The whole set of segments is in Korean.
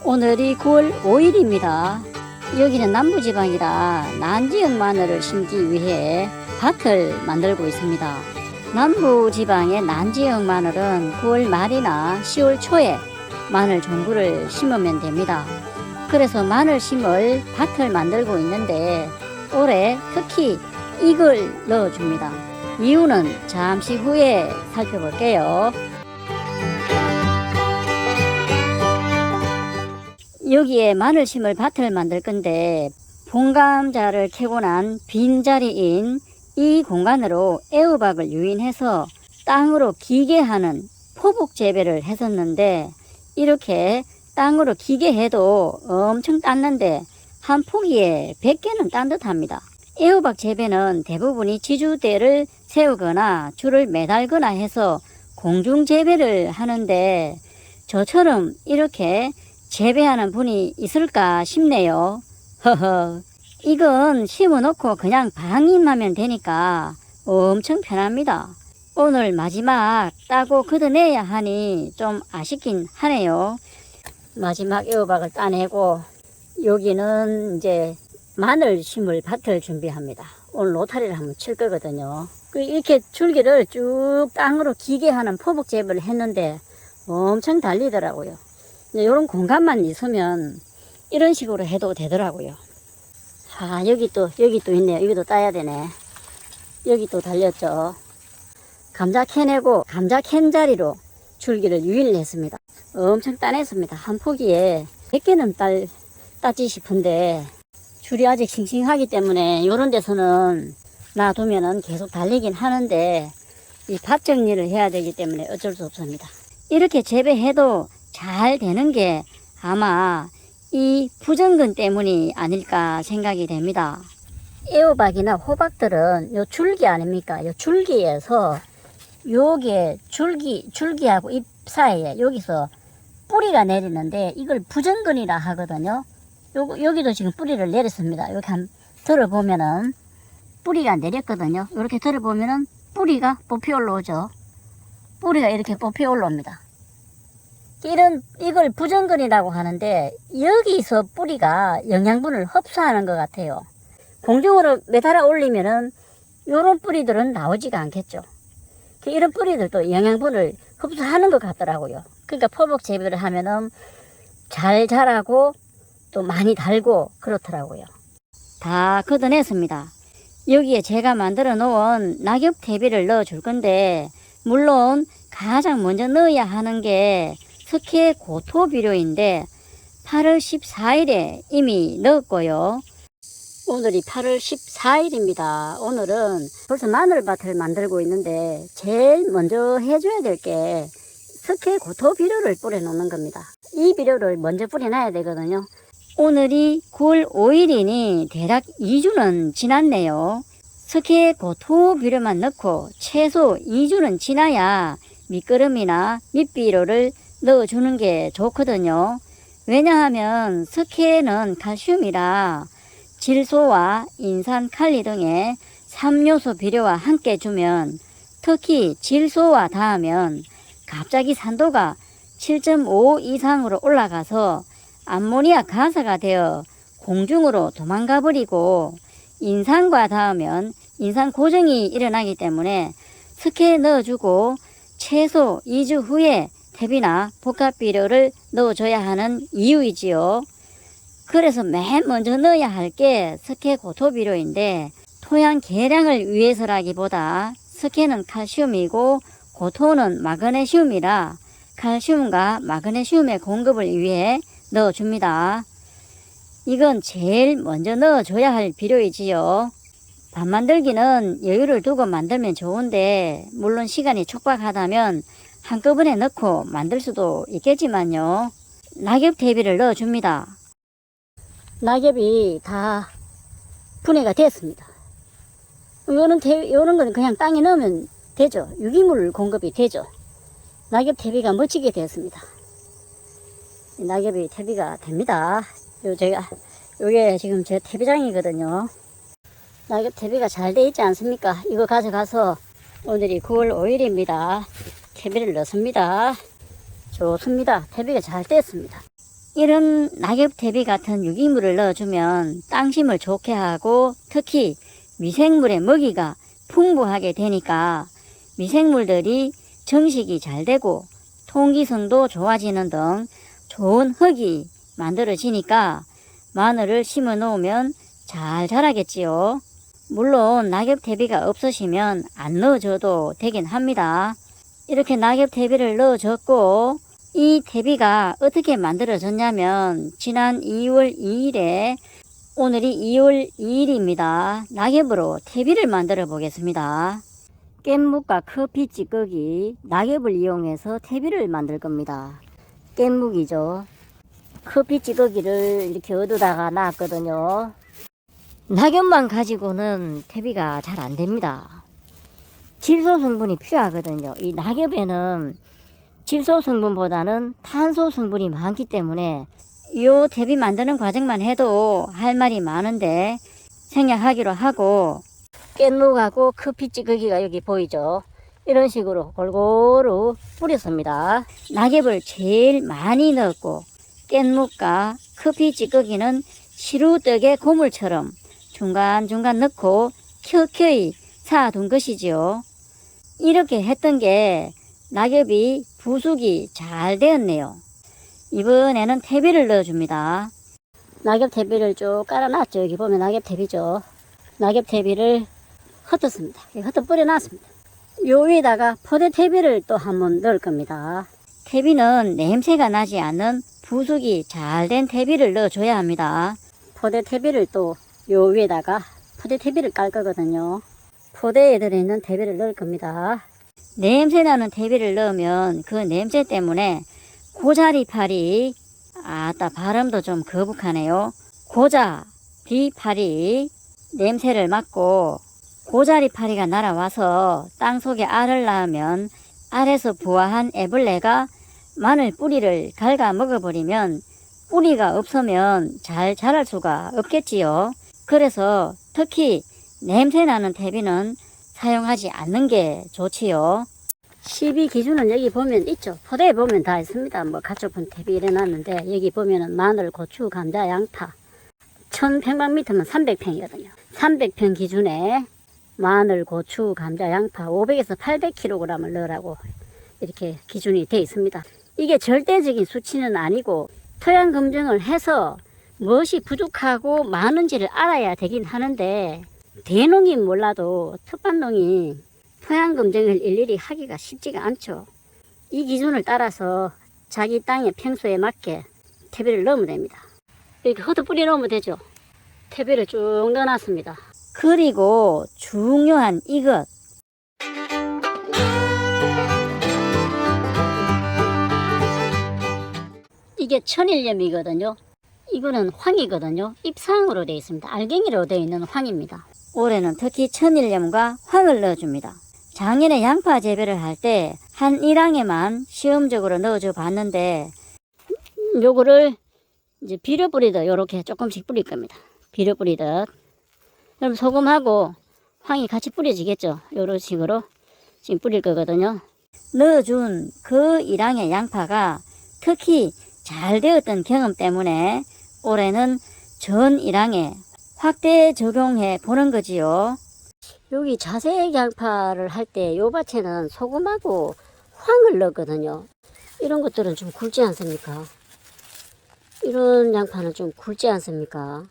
오늘이 9월 5일입니다. 여기는 남부지방이라 난지역 마늘을 심기 위해 밭을 만들고 있습니다. 남부지방의 난지역 마늘은 9월 말이나 10월 초에 마늘 종구를 심으면 됩니다. 그래서 마늘 심을 밭을 만들고 있는데 올해 특히 이걸 넣어줍니다. 이유는 잠시 후에 살펴볼게요. 여기에 마늘 심을 밭을 만들 건데 봉감자를 캐고 난 빈자리인 이 공간으로 애호박을 유인해서 땅으로 기게 하는 포복 재배를 했었는데 이렇게 땅으로 기게 해도 엄청 땄는데 한 포기에 100개는 딴 듯 합니다. 애호박 재배는 대부분이 지주대를 세우거나 줄을 매달거나 해서 공중 재배를 하는데 저처럼 이렇게 재배하는 분이 있을까 싶네요. 허허. 이건 심어놓고 그냥 방임하면 되니까 엄청 편합니다. 오늘 마지막 따고 걷어내야 하니 좀 아쉽긴 하네요. 마지막 애호박을 따내고 여기는 이제 마늘 심을 밭을 준비합니다. 오늘 로타리를 한번 칠 거거든요. 이렇게 줄기를 쭉 땅으로 기게 하는 포복 재배를 했는데 엄청 달리더라고요. 이런 공간만 있으면 이런 식으로 해도 되더라고요. 아, 여기 또 있네요. 여기도 따야 되네. 여기 또 달렸죠. 감자 캐내고 감자 캔 자리로 줄기를 유인을 했습니다. 엄청 따냈습니다. 한 포기에 100개는 따지 싶은데 줄이 아직 싱싱하기 때문에 이런 데서는 놔두면은 계속 달리긴 하는데 이 밭 정리를 해야 되기 때문에 어쩔 수 없습니다. 이렇게 재배해도 잘 되는 게 아마 이 부정근 때문이 아닐까 생각이 됩니다. 애호박이나 호박들은 요 줄기 아닙니까? 요 줄기에서 요게 줄기하고 잎 사이에 여기서 뿌리가 내리는데 이걸 부정근이라 하거든요. 여기도 지금 뿌리를 내렸습니다. 여기 한번 들어보면은 뿌리가 내렸거든요. 이렇게 들어보면은 뿌리가 뽑히 올라오죠. 뿌리가 이렇게 뽑히 올라옵니다. 이걸 부정근이라고 하는데 여기서 뿌리가 영양분을 흡수하는 것 같아요. 공중으로 매달아 올리면은 요런 뿌리들은 나오지가 않겠죠. 이런 뿌리들도 영양분을 흡수하는 것 같더라고요. 그러니까 포복 재배를 하면은 잘 자라고 또 많이 달고 그렇더라고요. 다 걷어냈습니다. 여기에 제가 만들어 놓은 낙엽 대비를 넣어 줄 건데 물론 가장 먼저 넣어야 하는 게 석회 고토 비료인데 8월 14일에 이미 넣었고요. 오늘이 8월 14일입니다. 오늘은 벌써 마늘밭을 만들고 있는데 제일 먼저 해줘야 될 게 석회 고토 비료를 뿌려 놓는 겁니다. 이 비료를 먼저 뿌려놔야 되거든요. 오늘이 9월 5일이니 대략 2주는 지났네요. 석회 고토 비료만 넣고 최소 2주는 지나야 밑거름이나 밑비료를 넣어주는 게 좋거든요. 왜냐하면 석회는 칼슘이라 질소와 인산, 칼리 등의 3요소 비료와 함께 주면 특히 질소와 닿으면 갑자기 산도가 7.5 이상으로 올라가서 암모니아 가사가 되어 공중으로 도망가 버리고 인산과 닿으면 인산 고정이 일어나기 때문에 석회 넣어주고 최소 2주 후에 퇴비나 복합비료를 넣어줘야 하는 이유이지요. 그래서 맨 먼저 넣어야 할 게 석회 고토비료인데 토양 개량을 위해서라기보다 석회는 칼슘이고 고토는 마그네슘이라 칼슘과 마그네슘의 공급을 위해 넣어줍니다. 이건 제일 먼저 넣어줘야 할 비료이지요. 밥 만들기는 여유를 두고 만들면 좋은데 물론 시간이 촉박하다면 한꺼번에 넣고 만들 수도 있겠지만요. 낙엽 대비를 넣어줍니다. 낙엽이 다 분해가 됐습니다. 요런 건 그냥 땅에 넣으면 되죠. 유기물 공급이 되죠. 낙엽 대비가 멋지게 되었습니다. 낙엽이 퇴비가 됩니다. 요게 지금 제 퇴비장이거든요. 낙엽 퇴비가 잘 돼 있지 않습니까? 이거 가져가서 오늘이 9월 5일입니다. 퇴비를 넣습니다. 좋습니다. 퇴비가 잘 됐습니다. 이런 낙엽대비 같은 유기물을 넣어주면 땅심을 좋게 하고 특히 미생물의 먹이가 풍부하게 되니까 미생물들이 정식이 잘 되고 통기성도 좋아지는 등 좋은 흙이 만들어지니까 마늘을 심어 놓으면 잘 자라겠지요. 물론 낙엽대비가 없으시면 안 넣어줘도 되긴 합니다. 이렇게 낙엽대비를 넣어줬고 이 대비가 어떻게 만들어졌냐면 지난 2월 2일에 오늘이 2월 2일입니다. 낙엽으로 대비를 만들어 보겠습니다. 깻묵과 커피 찌꺼기, 낙엽을 이용해서 대비를 만들 겁니다. 깻묵이죠. 커피 찌꺼기를 이렇게 얻어다가 놨거든요. 낙엽만 가지고는 대비가 잘 안 됩니다. 질소 성분이 필요하거든요. 이 낙엽에는 질소 성분보다는 탄소 성분이 많기 때문에 이 대비 만드는 과정만 해도 할 말이 많은데 생략하기로 하고 깻묵하고 커피 찌꺼기가 여기 보이죠. 이런 식으로 골고루 뿌렸습니다. 낙엽을 제일 많이 넣었고 깻묵과 커피 찌꺼기는 시루떡의 고물처럼 중간중간 넣고 켜켜이 쌓아둔 것이지요. 이렇게 했던 게 낙엽이 부숙이 잘 되었네요. 이번에는 퇴비를 넣어줍니다. 낙엽 퇴비를 쭉 깔아놨죠. 여기 보면 낙엽 퇴비죠. 낙엽 퇴비를 흩었습니다. 흩어 뿌려놨습니다. 요 위에다가 포대 퇴비를 또 한번 넣을 겁니다. 퇴비는 냄새가 나지 않는 부숙이 잘 된 퇴비를 넣어줘야 합니다. 포대 퇴비를 또 요 위에다가 포대 퇴비를 깔 거거든요. 포대에 들어있는 퇴비를 넣을 겁니다. 냄새나는 퇴비를 넣으면 그 냄새 때문에 고자리파리, 아따 발음도 좀 거북하네요. 고자리파리 냄새를 맡고 고자리파리가 날아와서 땅속에 알을 낳으면 알에서 부화한 애벌레가 마늘 뿌리를 갉아 먹어버리면 뿌리가 없으면 잘 자랄 수가 없겠지요. 그래서 특히 냄새나는 퇴비는 사용하지 않는 게 좋지요. 12 기준은 여기 보면 있죠. 포대에 보면 다 있습니다. 뭐 가축분 퇴비 이래놨는데 여기 보면은 마늘, 고추, 감자, 양파 1100만미터면 300평이거든요. 300평 기준에 마늘, 고추, 감자, 양파 500에서 800kg을 넣으라고 이렇게 기준이 되어 있습니다. 이게 절대적인 수치는 아니고 토양 검증을 해서 무엇이 부족하고 많은지를 알아야 되긴 하는데 대농이 몰라도 텃밭농이 토양 검증을 일일이 하기가 쉽지가 않죠. 이 기준을 따라서 자기 땅의 평수에 맞게 퇴비를 넣으면 됩니다. 이렇게 흩어 뿌려 넣으면 되죠. 퇴비를 쭉 넣어놨습니다. 그리고 중요한 이것, 이게 천일염이거든요. 이거는 황이거든요. 잎상으로 되어 있습니다. 알갱이로 되어 있는 황입니다. 올해는 특히 천일염과 황을 넣어줍니다. 작년에 양파 재배를 할 때 한 1항에만 시험적으로 넣어줘 봤는데 요거를 이제 비료 뿌리듯 요렇게 조금씩 뿌릴 겁니다. 비료 뿌리듯. 그럼 소금하고 황이 같이 뿌려지겠죠. 요런 식으로 지금 뿌릴 거거든요. 넣어준 그 1항의 양파가 특히 잘 되었던 경험 때문에 올해는 전 1항에 확대 적용해 보는 거지요. 여기 자색 양파를 할 때 요 밭에는 소금하고 황을 넣었거든요. 이런 것들은 좀 굵지 않습니까? 이런 양파는 좀 굵지 않습니까?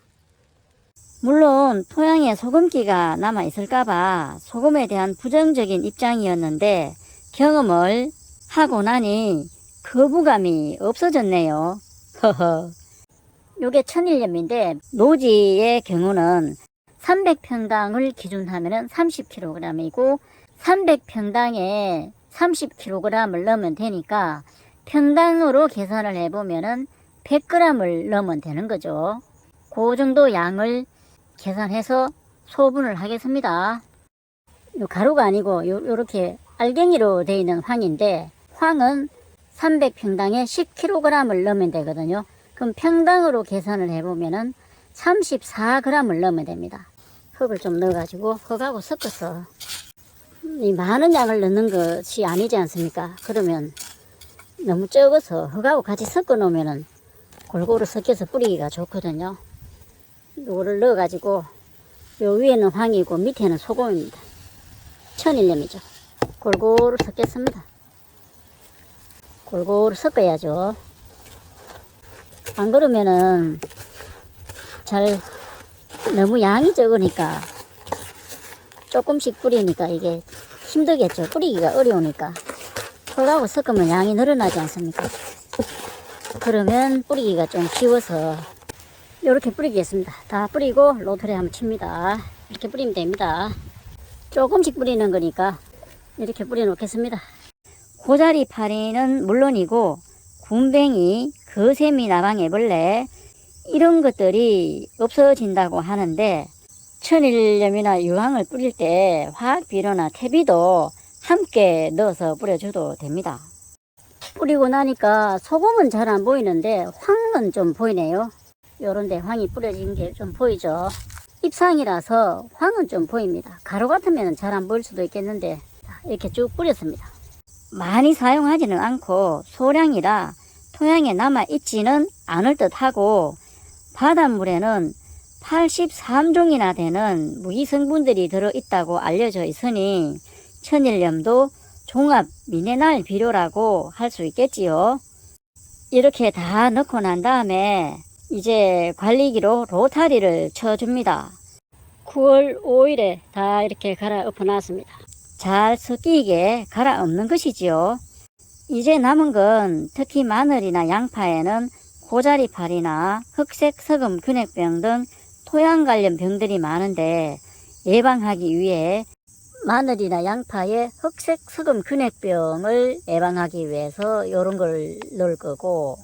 물론 토양에 소금기가 남아 있을까봐 소금에 대한 부정적인 입장이었는데 경험을 하고 나니 거부감이 없어졌네요. 허허. 요게 천일염인데 노지의 경우는 300평당을 기준하면 30kg이고 300평당에 30kg을 넣으면 되니까 평당으로 계산을 해보면 100g을 넣으면 되는 거죠. 그 정도 양을 계산해서 소분을 하겠습니다. 요 가루가 아니고 요렇게 알갱이로 되어 있는 황인데 황은 300평당에 10kg을 넣으면 되거든요. 그럼 평당으로 계산을 해보면 34g을 넣으면 됩니다. 흙을 좀 넣어가지고 흙하고 섞어서 이 많은 양을 넣는 것이 아니지 않습니까? 그러면 너무 적어서 흙하고 같이 섞어 놓으면 골고루 섞여서 뿌리기가 좋거든요. 요거를 넣어가지고 요 위에는 황이고 밑에는 소금입니다. 천일염이죠. 골고루 섞겠습니다. 골고루 섞어야죠. 안 그러면은 잘 너무 양이 적으니까 조금씩 뿌리니까 이게 힘들겠죠. 뿌리기가 어려우니까. 흙하고 섞으면 양이 늘어나지 않습니까? 그러면 뿌리기가 좀 쉬워서 이렇게 뿌리겠습니다. 다 뿌리고 로터리 한번 칩니다. 이렇게 뿌리면 됩니다. 조금씩 뿌리는 거니까 이렇게 뿌려 놓겠습니다. 고자리 파리는 물론이고 군뱅이, 거세미, 나방애벌레 이런 것들이 없어진다고 하는데 천일염이나 유황을 뿌릴 때 화학비료나 퇴비도 함께 넣어서 뿌려줘도 됩니다. 뿌리고 나니까 소금은 잘 안 보이는데 황은 좀 보이네요. 요런데 황이 뿌려진 게 좀 보이죠. 잎상이라서 황은 좀 보입니다. 가루 같으면 잘 안 보일 수도 있겠는데 이렇게 쭉 뿌렸습니다. 많이 사용하지는 않고 소량이라 토양에 남아 있지는 않을 듯 하고 바닷물에는 83종이나 되는 무기성분들이 들어있다고 알려져 있으니 천일염도 종합 미네랄 비료라고 할 수 있겠지요. 이렇게 다 넣고 난 다음에 이제 관리기로 로타리를 쳐줍니다. 9월 5일에 다 이렇게 갈아 엎어 놨습니다. 잘 섞이게 갈아 엎는 것이지요. 이제 남은 건 특히 마늘이나 양파에는 고자리파리나 흑색 서금 균핵병 등 토양 관련 병들이 많은데 예방하기 위해 마늘이나 양파에 흑색 서금 균핵병을 예방하기 위해서 이런 걸 넣을 거고,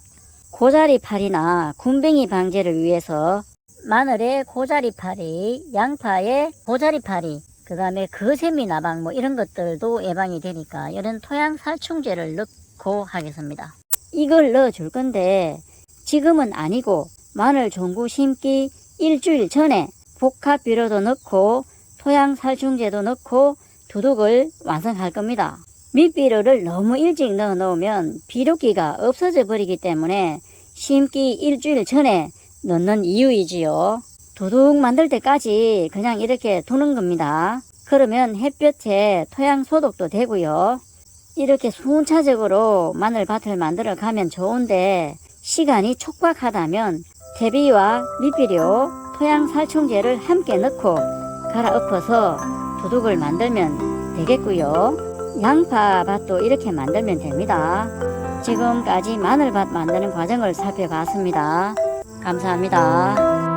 고자리파리나 군뱅이 방제를 위해서 마늘에 고자리파리, 양파에 고자리파리, 그 다음에 거세미 나방 뭐 이런 것들도 예방이 되니까 이런 토양 살충제를 넣고 하겠습니다. 이걸 넣어 줄 건데 지금은 아니고 마늘 종구 심기 일주일 전에 복합 비료도 넣고 토양 살충제도 넣고 두둑을 완성할 겁니다. 밑비료를 너무 일찍 넣어 놓으면 비료기가 없어져 버리기 때문에 심기 일주일 전에 넣는 이유이지요. 두둑 만들 때까지 그냥 이렇게 두는 겁니다. 그러면 햇볕에 토양 소독도 되고요. 이렇게 순차적으로 마늘밭을 만들어 가면 좋은데 시간이 촉박하다면 퇴비와 밑비료, 토양 살충제를 함께 넣고 갈아 엎어서 두둑을 만들면 되겠고요. 양파밭도 이렇게 만들면 됩니다. 지금까지 마늘밭 만드는 과정을 살펴봤습니다. 감사합니다.